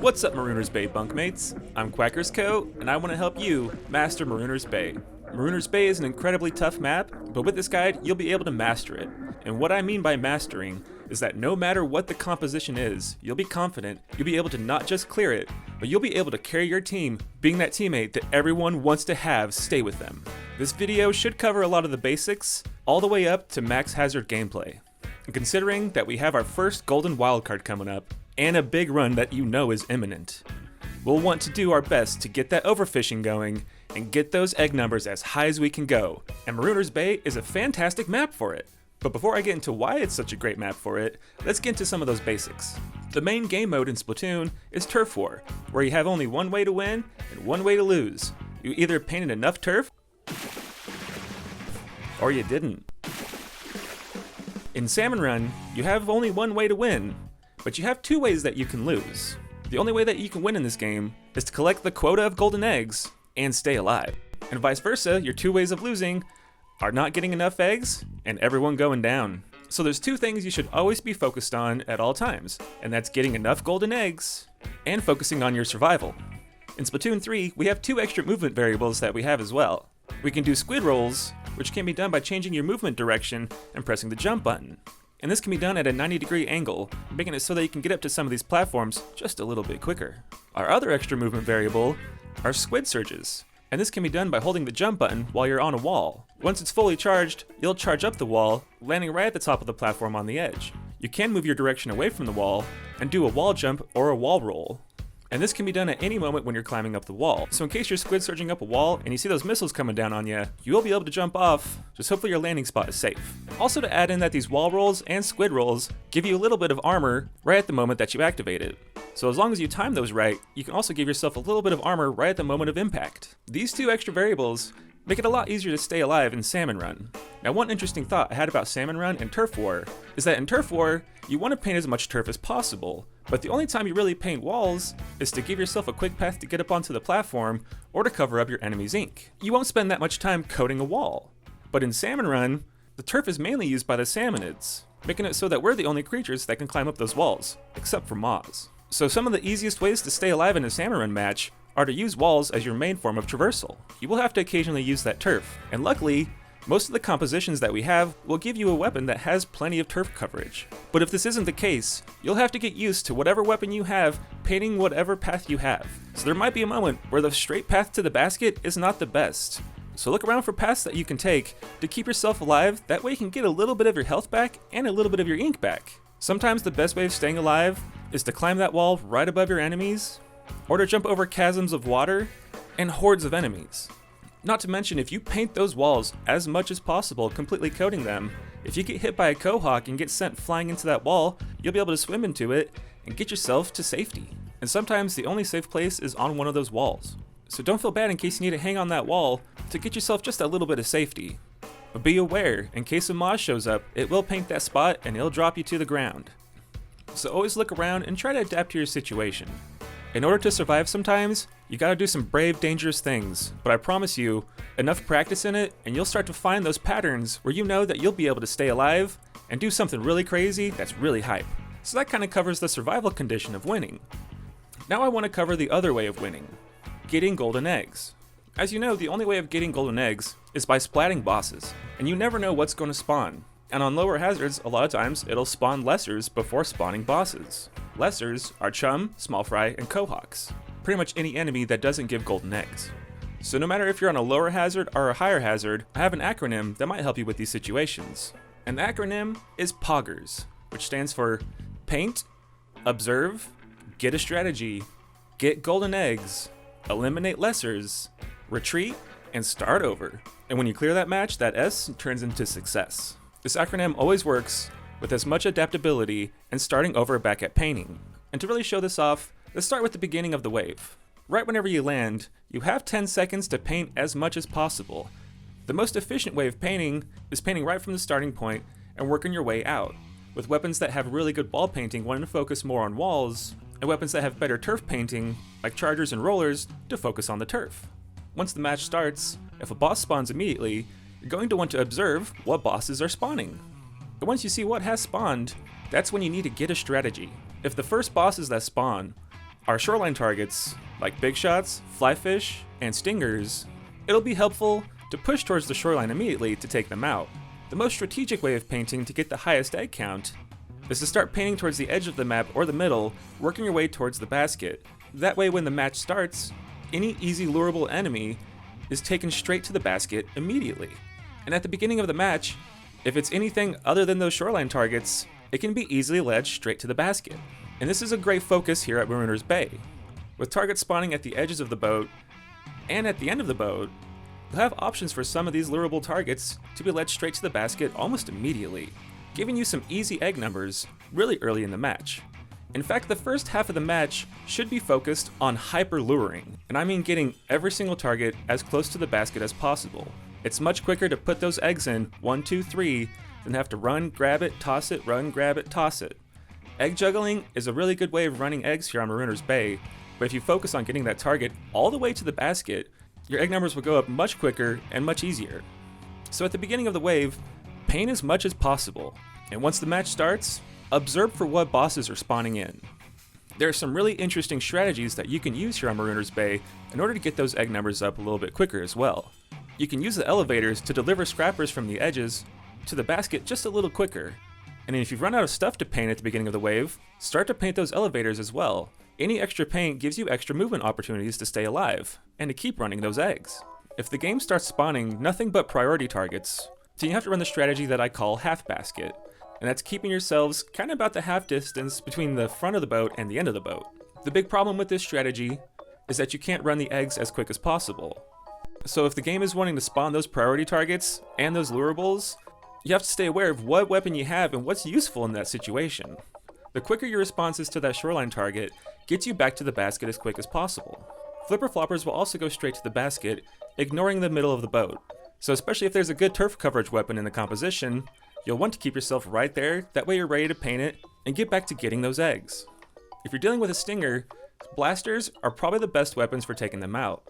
What's up, Marooner's Bay bunkmates? I'm Quackers Co, and I want to help you master Marooner's Bay. Marooner's Bay is an incredibly tough map, but with this guide, you'll be able to master it. And what I mean by mastering is that no matter what the composition is, you'll be confident, you'll be able to not just clear it, but you'll be able to carry your team, being that teammate that everyone wants to have stay with them. This video should cover a lot of the basics, all the way up to max hazard gameplay. And considering that we have our first Golden Wildcard coming up, and a big run that you know is imminent, we'll want to do our best to get that overfishing going and get those egg numbers as high as we can go, and Marooner's Bay is a fantastic map for it. But before I get into why it's such a great map for it, let's get into some of those basics. The main game mode in Splatoon is Turf War, where you have only one way to win and one way to lose. You either painted enough turf, or you didn't. In Salmon Run, you have only one way to win, but you have two ways that you can lose. The only way that you can win in this game is to collect the quota of golden eggs and stay alive. And vice versa, your two ways of losing are not getting enough eggs and everyone going down. So there's two things you should always be focused on at all times, and that's getting enough golden eggs and focusing on your survival. In Splatoon 3, we have two extra movement variables that we have as well. We can do squid rolls, which can be done by changing your movement direction and pressing the jump button. And this can be done at a 90-degree angle, making it so that you can get up to some of these platforms just a little bit quicker. Our other extra movement variable are squid surges, and this can be done by holding the jump button while you're on a wall. Once it's fully charged, you'll charge up the wall, landing right at the top of the platform on the edge. You can move your direction away from the wall and do a wall jump or a wall roll. And this can be done at any moment when you're climbing up the wall. So in case you're squid surging up a wall and you see those missiles coming down on you, you'll be able to jump off, just hopefully your landing spot is safe. Also to add in that these wall rolls and squid rolls give you a little bit of armor right at the moment that you activate it. So as long as you time those right, you can also give yourself a little bit of armor right at the moment of impact. These two extra variables make it a lot easier to stay alive in Salmon Run. Now, one interesting thought I had about Salmon Run and Turf War is that in Turf War, you want to paint as much turf as possible, but the only time you really paint walls is to give yourself a quick path to get up onto the platform or to cover up your enemy's ink. You won't spend that much time coating a wall. But in Salmon Run, the turf is mainly used by the Salmonids, making it so that we're the only creatures that can climb up those walls, except for moths. So some of the easiest ways to stay alive in a Salmon Run match are to use walls as your main form of traversal. You will have to occasionally use that turf, and luckily, most of the compositions that we have will give you a weapon that has plenty of turf coverage. But if this isn't the case, you'll have to get used to whatever weapon you have, painting whatever path you have. So there might be a moment where the straight path to the basket is not the best. So look around for paths that you can take to keep yourself alive, that way you can get a little bit of your health back and a little bit of your ink back. Sometimes the best way of staying alive is to climb that wall right above your enemies, or to jump over chasms of water and hordes of enemies. Not to mention, if you paint those walls as much as possible, completely coating them, if you get hit by a cohawk and get sent flying into that wall, you'll be able to swim into it and get yourself to safety. And sometimes the only safe place is on one of those walls. So don't feel bad in case you need to hang on that wall to get yourself just a little bit of safety. But be aware, in case a moth shows up, it will paint that spot and it'll drop you to the ground. So always look around and try to adapt to your situation. In order to survive sometimes, you gotta do some brave, dangerous things, but I promise you, enough practice in it and you'll start to find those patterns where you know that you'll be able to stay alive and do something really crazy that's really hype. So that kinda covers the survival condition of winning. Now I wanna cover the other way of winning, getting golden eggs. As you know, the only way of getting golden eggs is by splatting bosses, and you never know what's gonna spawn. And on lower hazards, a lot of times, it'll spawn lessers before spawning bosses. Lessers are chum, small fry, and cohawks. Pretty much any enemy that doesn't give golden eggs. So no matter if you're on a lower hazard or a higher hazard, I have an acronym that might help you with these situations. And the acronym is POGGERS, which stands for Paint, Observe, Get a Strategy, Get Golden Eggs, Eliminate Lessers, Retreat, and Start Over. And when you clear that match, that S turns into success. This acronym always works with as much adaptability and starting over back at painting. And to really show this off, let's start with the beginning of the wave. Right whenever you land, you have 10 seconds to paint as much as possible. The most efficient way of painting is painting right from the starting point and working your way out, with weapons that have really good wall painting wanting to focus more on walls, and weapons that have better turf painting, like chargers and rollers, to focus on the turf. Once the match starts, if a boss spawns immediately, you're going to want to observe what bosses are spawning. And once you see what has spawned, that's when you need to get a strategy. If the first bosses that spawn are shoreline targets, like big shots, flyfish, and stingers, it'll be helpful to push towards the shoreline immediately to take them out. The most strategic way of painting to get the highest egg count is to start painting towards the edge of the map or the middle, working your way towards the basket. That way when the match starts, any easy lureable enemy is taken straight to the basket immediately. And at the beginning of the match, if it's anything other than those shoreline targets, it can be easily led straight to the basket. And this is a great focus here at Marooner's Bay. With targets spawning at the edges of the boat and at the end of the boat, you'll have options for some of these lureable targets to be led straight to the basket almost immediately, giving you some easy egg numbers really early in the match. In fact, the first half of the match should be focused on hyper luring, and I mean getting every single target as close to the basket as possible. It's much quicker to put those eggs in 1, 2, 3 than have to run, grab it, toss it, run, grab it, toss it. Egg juggling is a really good way of running eggs here on Marooner's Bay, but if you focus on getting that target all the way to the basket, your egg numbers will go up much quicker and much easier. So at the beginning of the wave, paint as much as possible, and once the match starts, observe for what bosses are spawning in. There are some really interesting strategies that you can use here on Marooner's Bay in order to get those egg numbers up a little bit quicker as well. You can use the elevators to deliver scrappers from the edges to the basket just a little quicker. And if you've run out of stuff to paint at the beginning of the wave, start to paint those elevators as well. Any extra paint gives you extra movement opportunities to stay alive, and to keep running those eggs. If the game starts spawning nothing but priority targets, then you have to run the strategy that I call half basket, and that's keeping yourselves kind of about the half distance between the front of the boat and the end of the boat. The big problem with this strategy is that you can't run the eggs as quick as possible. So if the game is wanting to spawn those priority targets and those lurables, you have to stay aware of what weapon you have and what's useful in that situation. The quicker your response is to that shoreline target gets you back to the basket as quick as possible. Flipper floppers will also go straight to the basket, ignoring the middle of the boat. So especially if there's a good turf coverage weapon in the composition, you'll want to keep yourself right there, that way you're ready to paint it and get back to getting those eggs. If you're dealing with a stinger, blasters are probably the best weapons for taking them out.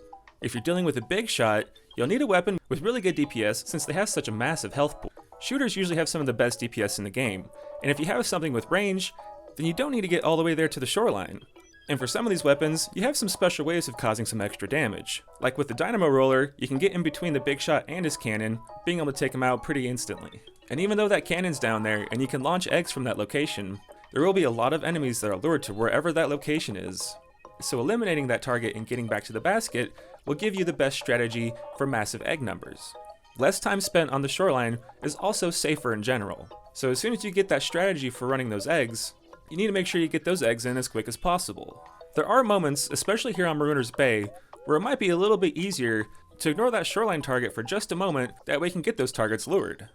If you're dealing with a big shot, you'll need a weapon with really good DPS since they have such a massive health pool. Shooters usually have some of the best DPS in the game, and if you have something with range, then you don't need to get all the way there to the shoreline. And for some of these weapons, you have some special ways of causing some extra damage. Like with the dynamo roller, you can get in between the big shot and his cannon, being able to take him out pretty instantly. And even though that cannon's down there and you can launch eggs from that location, there will be a lot of enemies that are lured to wherever that location is. So eliminating that target and getting back to the basket will give you the best strategy for massive egg numbers. Less time spent on the shoreline is also safer in general. So as soon as you get that strategy for running those eggs, you need to make sure you get those eggs in as quick as possible. There are moments, especially here on Marooner's Bay, where it might be a little bit easier to ignore that shoreline target for just a moment, that way you can get those targets lured.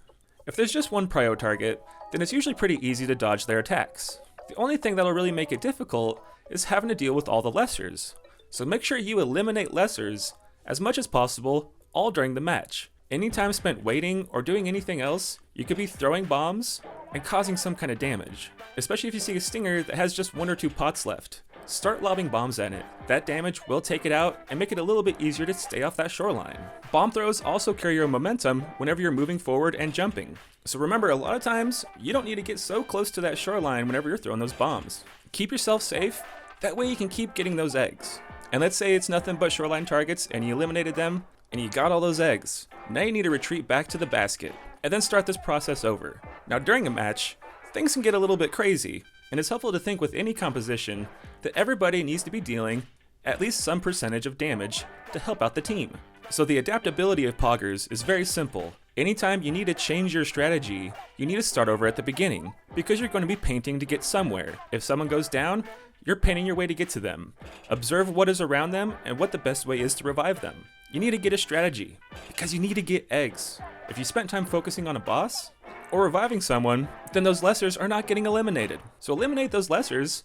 If there's just one prio target, then it's usually pretty easy to dodge their attacks. The only thing that'll really make it difficult is having to deal with all the lessers. So make sure you eliminate lessers as much as possible all during the match. Any time spent waiting or doing anything else, you could be throwing bombs and causing some kind of damage. Especially if you see a stinger that has just 1 or 2 pots left. Start lobbing bombs at it. That damage will take it out and make it a little bit easier to stay off that shoreline. Bomb throws also carry your momentum whenever you're moving forward and jumping. So remember, a lot of times, you don't need to get so close to that shoreline whenever you're throwing those bombs. Keep yourself safe, that way you can keep getting those eggs. And let's say it's nothing but shoreline targets and you eliminated them, and you got all those eggs. Now you need to retreat back to the basket, and then start this process over. Now during a match, things can get a little bit crazy, and it's helpful to think with any composition that everybody needs to be dealing at least some percentage of damage to help out the team. So the adaptability of POGGERS is very simple. Anytime you need to change your strategy, you need to start over at the beginning, because you're going to be painting to get somewhere. If someone goes down, you're painting your way to get to them. Observe what is around them and what the best way is to revive them. You need to get a strategy, because you need to get eggs. If you spent time focusing on a boss, or reviving someone, then those lessers are not getting eliminated. So eliminate those lessers,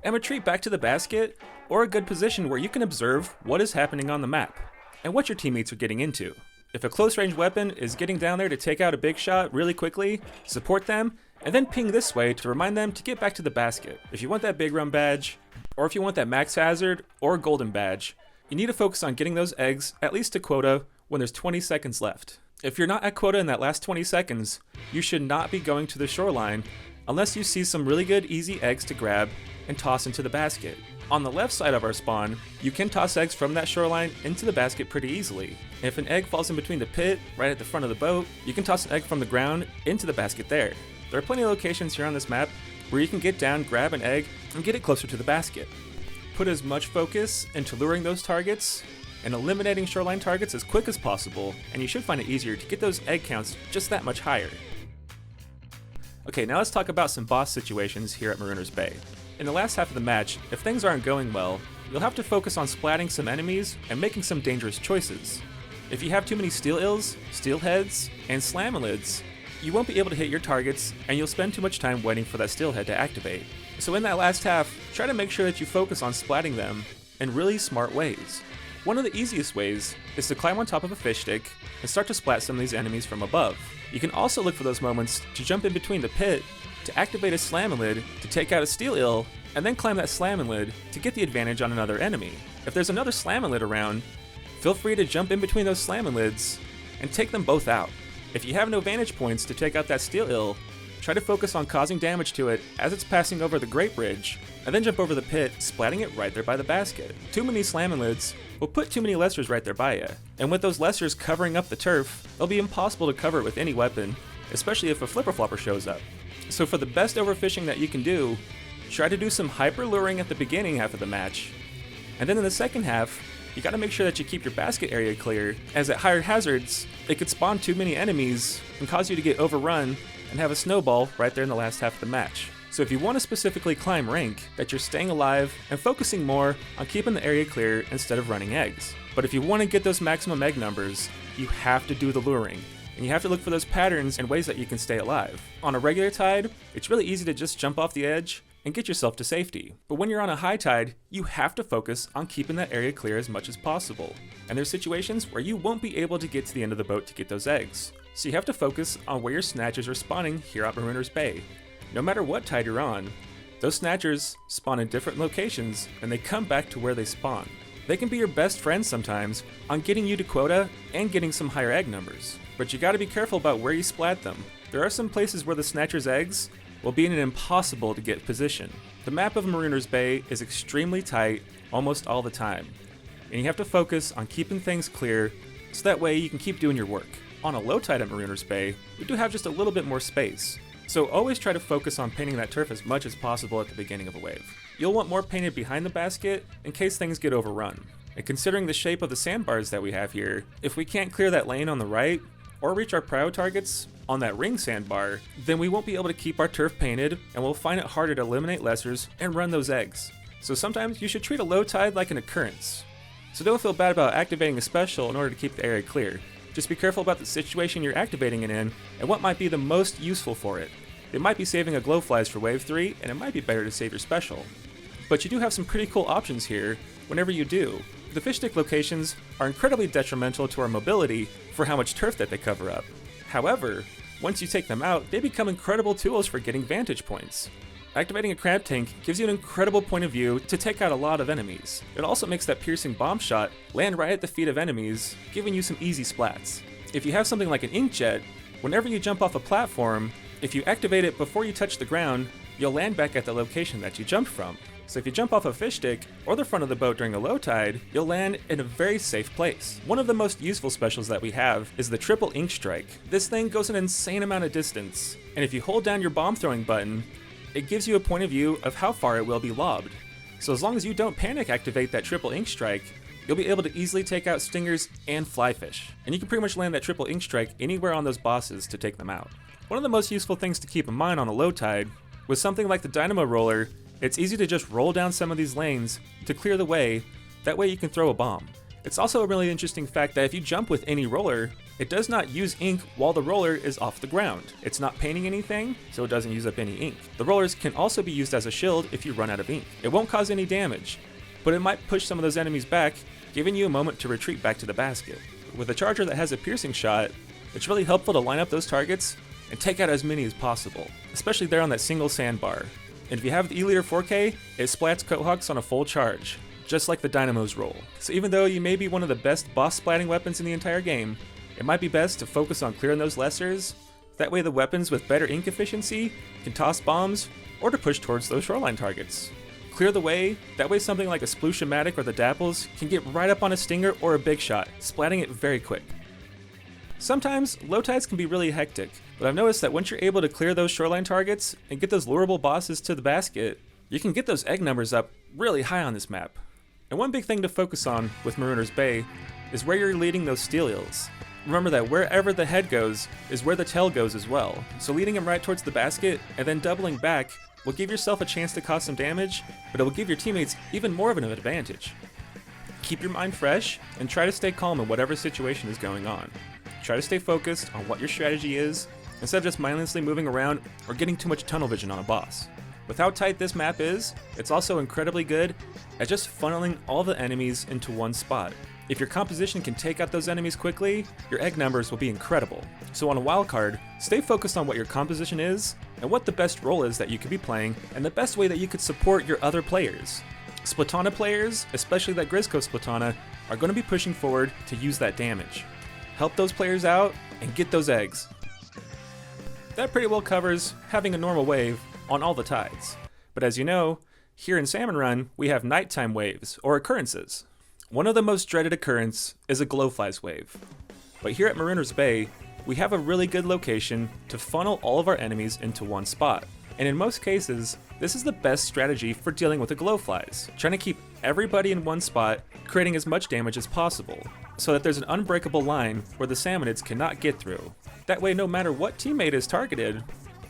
and retreat back to the basket, or a good position where you can observe what is happening on the map, and what your teammates are getting into. If a close range weapon is getting down there to take out a big shot really quickly, support them, and then ping this way to remind them to get back to the basket. If you want that big run badge, or if you want that max hazard, or golden badge, you need to focus on getting those eggs at least to quota when there's 20 seconds left. If you're not at quota in that last 20 seconds, you should not be going to the shoreline unless you see some really good easy eggs to grab and toss into the basket. On the left side of our spawn, you can toss eggs from that shoreline into the basket pretty easily. If an egg falls in between the pit, right at the front of the boat, you can toss an egg from the ground into the basket there. There are plenty of locations here on this map where you can get down, grab an egg, and get it closer to the basket. Put as much focus into luring those targets and eliminating shoreline targets as quick as possible, and you should find it easier to get those egg counts just that much higher. Okay, now let's talk about some boss situations here at Marooner's Bay. In the last half of the match, if things aren't going well, you'll have to focus on splatting some enemies and making some dangerous choices. If you have too many steel ills, steelheads, and Salmonids, you won't be able to hit your targets, and you'll spend too much time waiting for that steelhead to activate. So in that last half, try to make sure that you focus on splatting them in really smart ways. One of the easiest ways is to climb on top of a fish stick and start to splat some of these enemies from above. You can also look for those moments to jump in between the pit, to activate a Salmonid to take out a steel ill, and then climb that Salmonid to get the advantage on another enemy. If there's another Salmonid around, feel free to jump in between those Salmonids and take them both out. If you have no vantage points to take out that steel ill, try to focus on causing damage to it as it's passing over the Great Bridge, and then jump over the pit, splatting it right there by the basket. Too many Salmonids will put too many lessers right there by you, and with those lessers covering up the turf, it'll be impossible to cover it with any weapon, especially if a flipper flopper shows up. So for the best overfishing that you can do, try to do some hyper luring at the beginning half of the match, and then in the second half, you gotta make sure that you keep your basket area clear, as at higher hazards, it could spawn too many enemies and cause you to get overrun and have a snowball right there in the last half of the match. So if you want to specifically climb rank, that you're staying alive and focusing more on keeping the area clear instead of running eggs. But if you want to get those maximum egg numbers, you have to do the luring, and you have to look for those patterns and ways that you can stay alive. On a regular tide, it's really easy to just jump off the edge and get yourself to safety. But when you're on a high tide, you have to focus on keeping that area clear as much as possible. And there's situations where you won't be able to get to the end of the boat to get those eggs. So you have to focus on where your snatchers are spawning here at Marooner's Bay. No matter what tide you're on, those snatchers spawn in different locations and they come back to where they spawn. They can be your best friends sometimes on getting you to quota and getting some higher egg numbers. But you gotta be careful about where you splat them. There are some places where the snatcher's eggs will be in an impossible to get position. The map of Marooner's Bay is extremely tight almost all the time, and you have to focus on keeping things clear so that way you can keep doing your work. On a low tide at Marooner's Bay, we do have just a little bit more space, so always try to focus on painting that turf as much as possible at the beginning of a wave. You'll want more painted behind the basket in case things get overrun. And considering the shape of the sandbars that we have here, if we can't clear that lane on the right, or reach our prio targets on that ring sandbar, then we won't be able to keep our turf painted, and we'll find it harder to eliminate lessers and run those eggs. So sometimes you should treat a low tide like an occurrence. So don't feel bad about activating a special in order to keep the area clear. Just be careful about the situation you're activating it in and what might be the most useful for it. It might be saving a glowflies for wave 3, and it might be better to save your special. But you do have some pretty cool options here whenever you do. The fish stick locations are incredibly detrimental to our mobility for how much turf that they cover up. However, once you take them out, they become incredible tools for getting vantage points. Activating a crab tank gives you an incredible point of view to take out a lot of enemies. It also makes that piercing bomb shot land right at the feet of enemies, giving you some easy splats. If you have something like an inkjet, whenever you jump off a platform, if you activate it before you touch the ground, you'll land back at the location that you jumped from. So if you jump off a fish stick or the front of the boat during a low tide, you'll land in a very safe place. One of the most useful specials that we have is the triple ink strike. This thing goes an insane amount of distance, and if you hold down your bomb throwing button, it gives you a point of view of how far it will be lobbed. So as long as you don't panic activate that triple ink strike, you'll be able to easily take out stingers and flyfish. And you can pretty much land that triple ink strike anywhere on those bosses to take them out. One of the most useful things to keep in mind on a low tide, with something like the dynamo roller, it's easy to just roll down some of these lanes to clear the way, that way you can throw a bomb. It's also a really interesting fact that if you jump with any roller, it does not use ink while the roller is off the ground. It's not painting anything, so it doesn't use up any ink. The rollers can also be used as a shield if you run out of ink. It won't cause any damage, but it might push some of those enemies back, giving you a moment to retreat back to the basket. With a charger that has a piercing shot, it's really helpful to line up those targets and take out as many as possible, especially there on that single sandbar. And if you have the E-liter 4K, it splats Coathawks on a full charge, just like the Dynamo's roll. So even though you may be one of the best boss splatting weapons in the entire game, it might be best to focus on clearing those lessers. That way the weapons with better ink efficiency can toss bombs or to push towards those shoreline targets. Clear the way, that way something like a Sploosh-O-Matic or the Dapples can get right up on a stinger or a big shot, splatting it very quick. Sometimes, low tides can be really hectic, but I've noticed that once you're able to clear those shoreline targets and get those lurable bosses to the basket, you can get those egg numbers up really high on this map. And one big thing to focus on with Marooner's Bay is where you're leading those steel eels. Remember that wherever the head goes is where the tail goes as well, so leading them right towards the basket and then doubling back will give yourself a chance to cause some damage, but it will give your teammates even more of an advantage. Keep your mind fresh and try to stay calm in whatever situation is going on. Try to stay focused on what your strategy is, instead of just mindlessly moving around or getting too much tunnel vision on a boss. With how tight this map is, it's also incredibly good at just funneling all the enemies into one spot. If your composition can take out those enemies quickly, your egg numbers will be incredible. So on a wildcard, stay focused on what your composition is, and what the best role is that you could be playing, and the best way that you could support your other players. Splatana players, especially that Grizzco Splatana, are going to be pushing forward to use that damage. Help those players out, and get those eggs. That pretty well covers having a normal wave on all the tides. But as you know, here in Salmon Run, we have nighttime waves, or occurrences. One of the most dreaded occurrence is a glowflies wave. But here at Marooner's Bay, we have a really good location to funnel all of our enemies into one spot. And in most cases, this is the best strategy for dealing with the glowflies, trying to keep everybody in one spot, creating as much damage as possible, so that there's an unbreakable line where the Salmonids cannot get through. That way, no matter what teammate is targeted,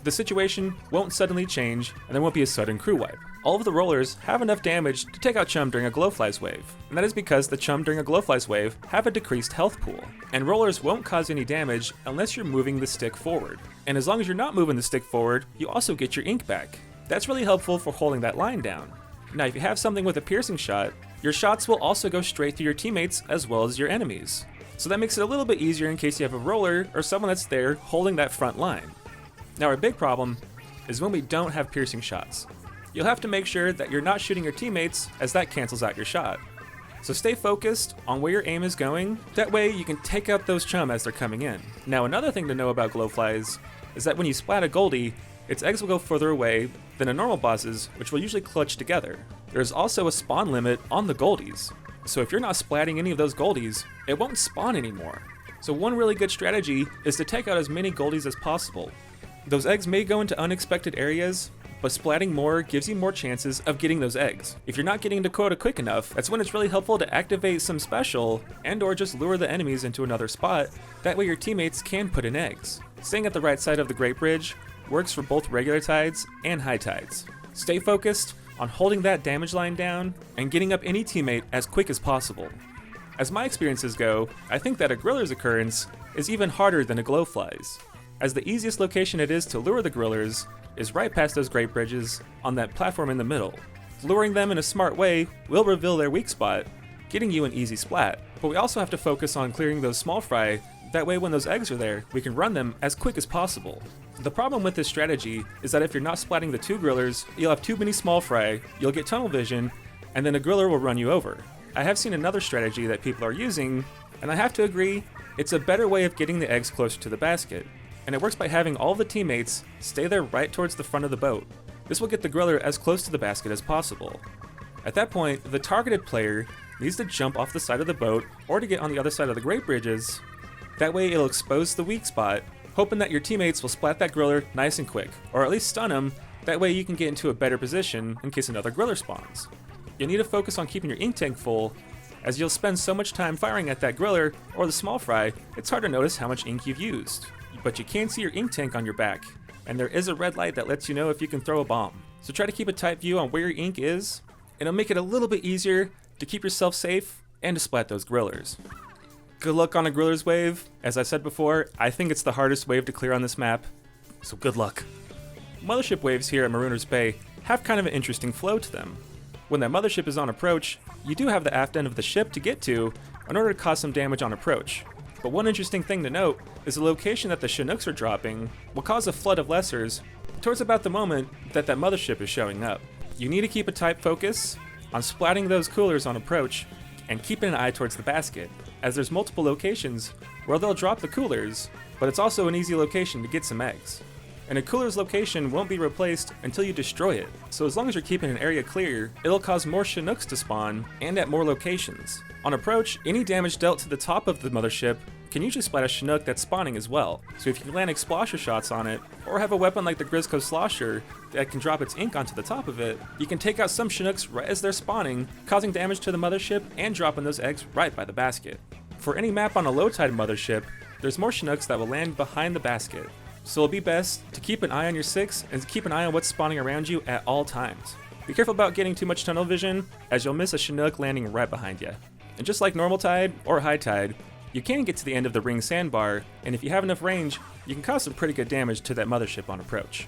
the situation won't suddenly change and there won't be a sudden crew wipe. All of the rollers have enough damage to take out chum during a glowflies wave, and that is because the chum during a glowflies wave have a decreased health pool, and rollers won't cause any damage unless you're moving the stick forward. And as long as you're not moving the stick forward, you also get your ink back. That's really helpful for holding that line down. Now if you have something with a piercing shot, your shots will also go straight through your teammates as well as your enemies. So that makes it a little bit easier in case you have a roller or someone that's there holding that front line. Now our big problem is when we don't have piercing shots. You'll have to make sure that you're not shooting your teammates, as that cancels out your shot. So stay focused on where your aim is going, that way you can take out those chum as they're coming in. Now another thing to know about glowflies is that when you splat a Goldie, its eggs will go further away than a normal boss's, which will usually clutch together. There's also a spawn limit on the Goldies, so if you're not splatting any of those Goldies, it won't spawn anymore. So one really good strategy is to take out as many Goldies as possible. Those eggs may go into unexpected areas, but splatting more gives you more chances of getting those eggs. If you're not getting to quota quick enough, that's when it's really helpful to activate some special and or just lure the enemies into another spot, that way your teammates can put in eggs. Staying at the right side of the Great Bridge works for both regular tides and high tides. Stay focused on holding that damage line down and getting up any teammate as quick as possible. As my experiences go, I think that a Griller's occurrence is even harder than a glowflies, as the easiest location it is to lure the Grillers is right past those Great Bridges on that platform in the middle. Luring them in a smart way will reveal their weak spot, getting you an easy splat. But we also have to focus on clearing those small fry, that way when those eggs are there, we can run them as quick as possible. The problem with this strategy is that if you're not splatting the two Grillers, you'll have too many small fry, you'll get tunnel vision, and then a Griller will run you over. I have seen another strategy that people are using, and I have to agree, it's a better way of getting the eggs closer to the basket. And it works by having all the teammates stay there right towards the front of the boat. This will get the Griller as close to the basket as possible. At that point, the targeted player needs to jump off the side of the boat or to get on the other side of the Great Bridges. That way it'll expose the weak spot, hoping that your teammates will splat that Griller nice and quick, or at least stun him, that way you can get into a better position in case another Griller spawns. You'll need to focus on keeping your ink tank full, as you'll spend so much time firing at that Griller or the small fry, it's hard to notice how much ink you've used. But you can see your ink tank on your back, and there is a red light that lets you know if you can throw a bomb. So try to keep a tight view on where your ink is, and it'll make it a little bit easier to keep yourself safe and to splat those Grillers. Good luck on a Griller's wave. As I said before, I think it's the hardest wave to clear on this map, so good luck. Mothership waves here at Marooner's Bay have kind of an interesting flow to them. When that mothership is on approach, you do have the aft end of the ship to get to in order to cause some damage on approach. But one interesting thing to note is the location that the Chinooks are dropping will cause a flood of lessers towards about the moment that that mothership is showing up. You need to keep a tight focus on splatting those coolers on approach and keeping an eye towards the basket, as there's multiple locations where they'll drop the coolers, but it's also an easy location to get some eggs. And a cooler's location won't be replaced until you destroy it, so as long as you're keeping an area clear, it'll cause more Chinooks to spawn, and at more locations. On approach, any damage dealt to the top of the mothership can usually splat a Chinook that's spawning as well, so if you land explosher shots on it, or have a weapon like the Grizzco Slosher that can drop its ink onto the top of it, you can take out some Chinooks right as they're spawning, causing damage to the mothership and dropping those eggs right by the basket. For any map on a low tide mothership, there's more Chinooks that will land behind the basket. So it'll be best to keep an eye on your 6 and keep an eye on what's spawning around you at all times. Be careful about getting too much tunnel vision, as you'll miss a Chinook landing right behind you. And just like normal tide or high tide, you can get to the end of the ring sandbar, and if you have enough range, you can cause some pretty good damage to that mothership on approach.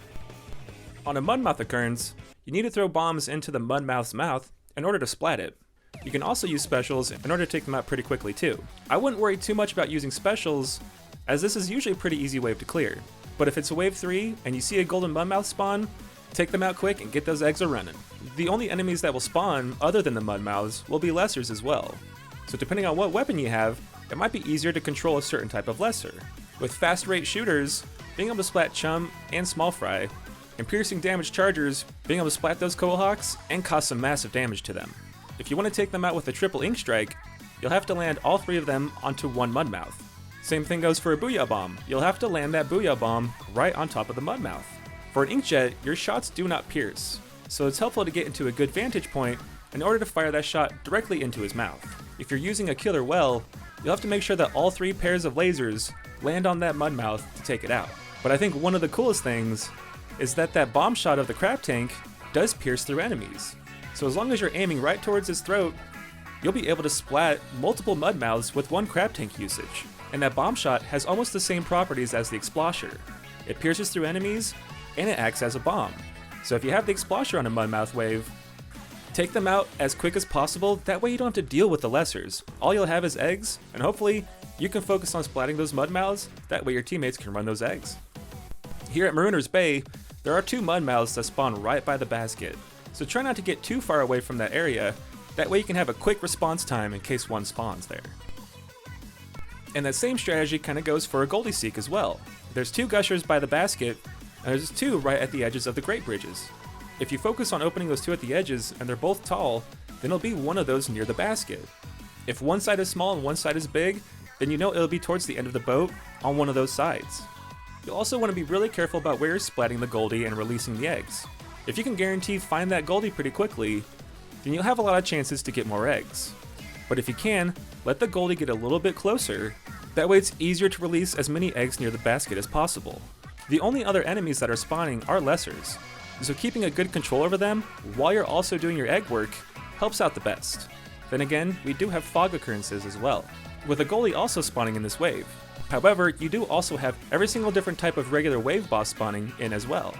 On a Mudmouth occurrence, you need to throw bombs into the Mudmouth's mouth in order to splat it. You can also use specials in order to take them out pretty quickly too. I wouldn't worry too much about using specials, as this is usually a pretty easy wave to clear. But if it's a wave 3 and you see a golden mudmouth spawn, take them out quick and get those eggs a-running. The only enemies that will spawn other than the mudmouths will be lessers as well. So depending on what weapon you have, it might be easier to control a certain type of lesser. With fast rate shooters, being able to splat chum and small fry, and piercing damage chargers, being able to splat those coalhawks and cause some massive damage to them. If you want to take them out with a triple ink strike, you'll have to land all 3 of them onto one mudmouth. Same thing goes for a Booyah Bomb. You'll have to land that Booyah Bomb right on top of the mudmouth. For an inkjet, your shots do not pierce, so it's helpful to get into a good vantage point in order to fire that shot directly into his mouth. If you're using a killer well, you'll have to make sure that all 3 pairs of lasers land on that mudmouth to take it out. But I think one of the coolest things is that bomb shot of the crab tank does pierce through enemies. So as long as you're aiming right towards his throat, you'll be able to splat multiple mudmouths with one crab tank usage. And that bomb shot has almost the same properties as the explosher. It pierces through enemies, and it acts as a bomb. So if you have the explosher on a mudmouth wave, take them out as quick as possible, that way you don't have to deal with the lessers. All you'll have is eggs, and hopefully you can focus on splatting those mudmouths, that way your teammates can run those eggs. Here at Marooner's Bay, there are 2 mudmouths that spawn right by the basket, so try not to get too far away from that area, that way you can have a quick response time in case one spawns there. And that same strategy kind of goes for a Goldie Seek as well. There's 2 gushers by the basket, and there's 2 right at the edges of the Great Bridges. If you focus on opening those 2 at the edges, and they're both tall, then it'll be one of those near the basket. If one side is small and one side is big, then you know it'll be towards the end of the boat on one of those sides. You'll also want to be really careful about where you're splatting the Goldie and releasing the eggs. If you can guarantee find that Goldie pretty quickly, then you'll have a lot of chances to get more eggs. But if you can, let the Goldie get a little bit closer, that way it's easier to release as many eggs near the basket as possible. The only other enemies that are spawning are lessers, so keeping a good control over them while you're also doing your egg work helps out the best. Then again, we do have fog occurrences as well, with a Goldie also spawning in this wave. However, you do also have every single different type of regular wave boss spawning in as well.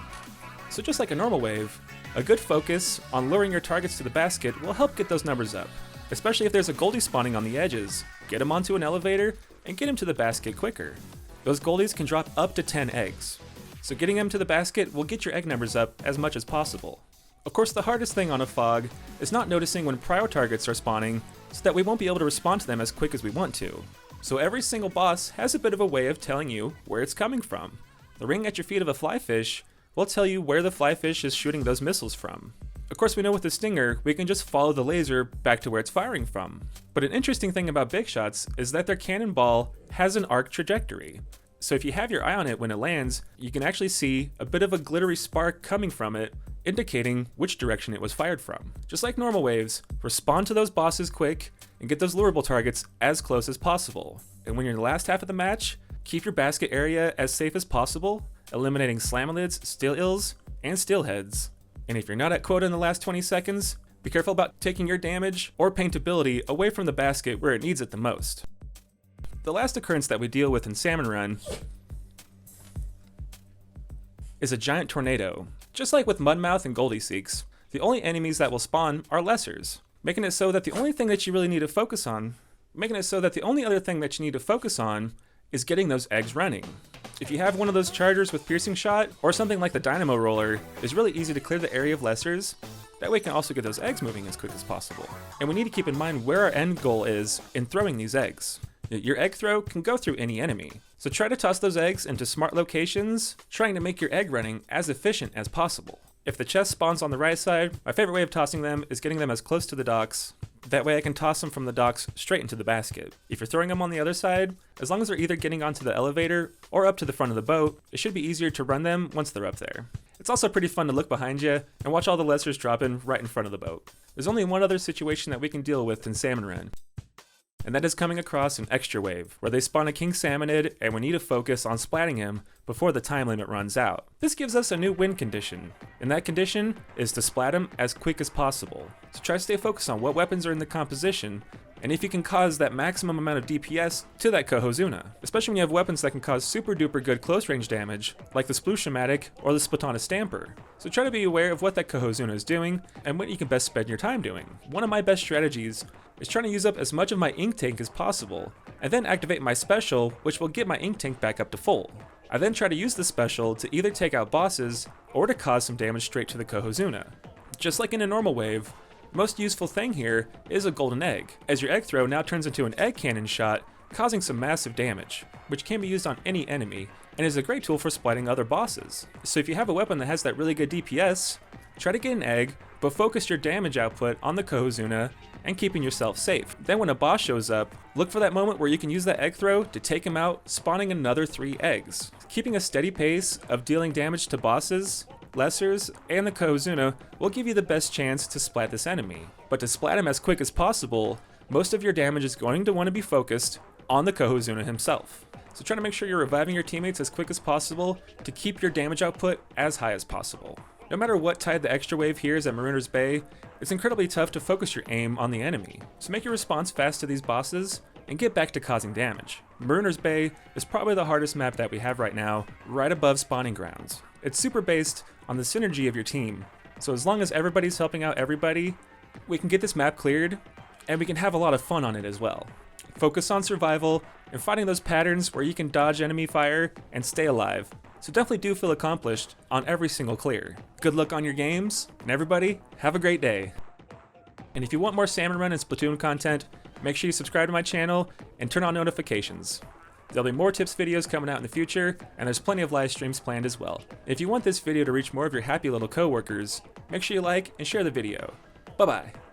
So just like a normal wave, a good focus on luring your targets to the basket will help get those numbers up. Especially if there's a Goldie spawning on the edges, get him onto an elevator and get him to the basket quicker. Those Goldies can drop up to 10 eggs, so getting them to the basket will get your egg numbers up as much as possible. Of course, the hardest thing on a fog is not noticing when prio targets are spawning so that we won't be able to respond to them as quick as we want to. So every single boss has a bit of a way of telling you where it's coming from. The ring at your feet of a flyfish will tell you where the flyfish is shooting those missiles from. Of course, we know with the stinger, we can just follow the laser back to where it's firing from. But an interesting thing about big shots is that their cannonball has an arc trajectory. So if you have your eye on it when it lands, you can actually see a bit of a glittery spark coming from it, indicating which direction it was fired from. Just like normal waves, respond to those bosses quick and get those lurable targets as close as possible. And when you're in the last half of the match, keep your basket area as safe as possible, eliminating Salmonids, steel eels, and steelheads. And if you're not at quota in the last 20 seconds, be careful about taking your damage or paintability away from the basket where it needs it the most. The last occurrence that we deal with in Salmon Run is a giant tornado. Just like with Mudmouth and Goldie Seeks, the only enemies that will spawn are lessers, making it so that the only thing that you really need to focus on, is getting those eggs running. If you have one of those chargers with piercing shot, or something like the dynamo roller, it's really easy to clear the area of lessers. That way we can also get those eggs moving as quick as possible. And we need to keep in mind where our end goal is in throwing these eggs. Your egg throw can go through any enemy, so try to toss those eggs into smart locations, trying to make your egg running as efficient as possible. If the chest spawns on the right side, my favorite way of tossing them is getting them as close to the docks. That way I can toss them from the docks straight into the basket. If you're throwing them on the other side, as long as they're either getting onto the elevator or up to the front of the boat, it should be easier to run them once they're up there. It's also pretty fun to look behind you and watch all the lessers dropping right in front of the boat. There's only one other situation that we can deal with in Salmon Run, and that is coming across an extra wave, where they spawn a king salmonid and we need to focus on splatting him before the time limit runs out. This gives us a new win condition, and that condition is to splat him as quick as possible. So try to stay focused on what weapons are in the composition, and if you can cause that maximum amount of DPS to that Kohozuna, especially when you have weapons that can cause super duper good close range damage, like the Splooshomatic or the Splatoon Stamper. So try to be aware of what that Kohozuna is doing, and what you can best spend your time doing. One of my best strategies is trying to use up as much of my ink tank as possible, and then activate my special, which will get my ink tank back up to full. I then try to use the special to either take out bosses, or to cause some damage straight to the Kohozuna. Just like in a normal wave, most useful thing here is a golden egg, as your egg throw now turns into an egg cannon shot, causing some massive damage, which can be used on any enemy, and is a great tool for splatting other bosses. So if you have a weapon that has that really good DPS, try to get an egg, but focus your damage output on the Kohozuna and keeping yourself safe. Then when a boss shows up, look for that moment where you can use that egg throw to take him out, spawning another 3 eggs. Keeping a steady pace of dealing damage to bosses, lessers, and the Kohozuna will give you the best chance to splat this enemy. But to splat him as quick as possible, most of your damage is going to want to be focused on the Kohozuna himself. So try to make sure you're reviving your teammates as quick as possible to keep your damage output as high as possible. No matter what tide the extra wave here is at Marooner's Bay, it's incredibly tough to focus your aim on the enemy. So make your response fast to these bosses and get back to causing damage. Marooner's Bay is probably the hardest map that we have right now, right above spawning grounds. It's super based on the synergy of your team, so as long as everybody's helping out everybody, we can get this map cleared, and we can have a lot of fun on it as well. Focus on survival and finding those patterns where you can dodge enemy fire and stay alive, so definitely do feel accomplished on every single clear. Good luck on your games, and everybody, have a great day. And if you want more Salmon Run and Splatoon content, make sure you subscribe to my channel and turn on notifications. There'll be more tips videos coming out in the future, and there's plenty of live streams planned as well. If you want this video to reach more of your happy little coworkers, make sure you like and share the video. Bye bye.